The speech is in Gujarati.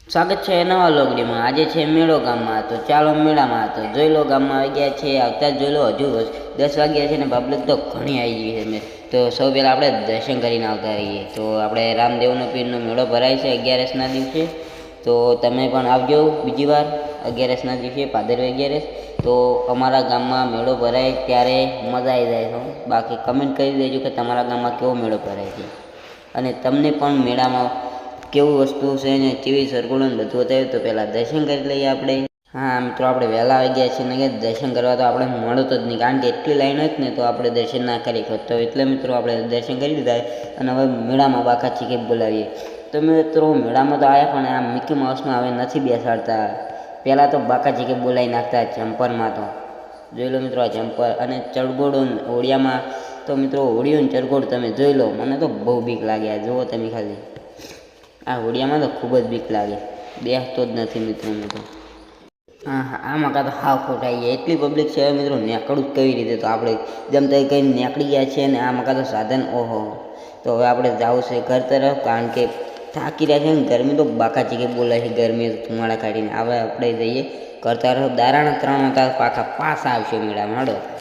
સ્વાગત છે નવા લોકડીમાં। આજે છે મેળો ગામમાં, તો ચાલો મેળામાં તો જોઈ લો ગામમાં આવી ગયા છે। આવતા જોઈ લો, હજુ 10 વાગ્યા છે ને પબ્લિક તો ઘણી આવી ગઈ છે મેં તો સૌ પહેલાં આપણે દર્શન કરીને આવતા રહીએ। તો આપણે રામદેવનો પીરનો મેળો ભરાય છે 11સના દિવસે, તો તમે પણ આવજો બીજી વાર 11સના દિવસે, ભાદરવી 11। તો અમારા ગામમાં મેળો ભરાય ત્યારે મજા આવી જાય છે। બાકી કમેન્ટ કરી દેજો કે તમારા ગામમાં કેવો મેળો ભરાય છે અને તમને પણ મેળામાં કેવું વસ્તુ છે ને કેવી સરગુણ બધું બતાવ્યું। તો પહેલાં દર્શન કરી લઈએ આપણે। હા મિત્રો, આપણે વહેલા આવી ગયા છીએ ને કે દર્શન કરવા તો આપણે મળતો જ નહીં, કારણ કે એટલી લાઈન હતી ને તો આપણે દર્શન ના કરી શકતો। એટલે મિત્રો આપણે દર્શન કરી દીધા અને હવે મેળામાં બાકા ચીકે બોલાવીએ। તો મિત્રો મેળામાં તો આવ્યા, પણ આ મિકી માઉસમાં હવે નથી બેસાડતા। પહેલાં તો બાકા ચીકે બોલાવી નાખતા જમ્પરમાં। તો જોઈ લો મિત્રો આ જમ્પર અને ચડગોડો હોડિયામાં। તો મિત્રો હોડિયું ને ચરગોડ તમે જોઈ લો, મને તો બહુ બીક લાગે। આ જુઓ તમે ખાલી, આ હોડિયામાં તો ખૂબ જ બીક લાગે, બેસતો જ નથી મિત્રો મેં તો। હા હા, આમાં કાં તો હાવ ખોટ આવી ગયા, એટલી પબ્લિક છે મિત્રો, નેકળું જ કઈ રીતે? તો આપણે જેમ તો કંઈ નીકળી ગયા છીએ ને આમાં કાં તો સાધન ઓહો। તો હવે આપણે જવું છે ઘર તરફ, કારણ કે થાકી રહ્યા છે ને ગરમી તો બાકા ચીકે બોલાય છે, ગરમી ધુમાડા કાઢીને। હવે આપણે જઈએ ઘર તરફ। દારાના 3 હતા પાછા આવશે મેળામાં, હાડો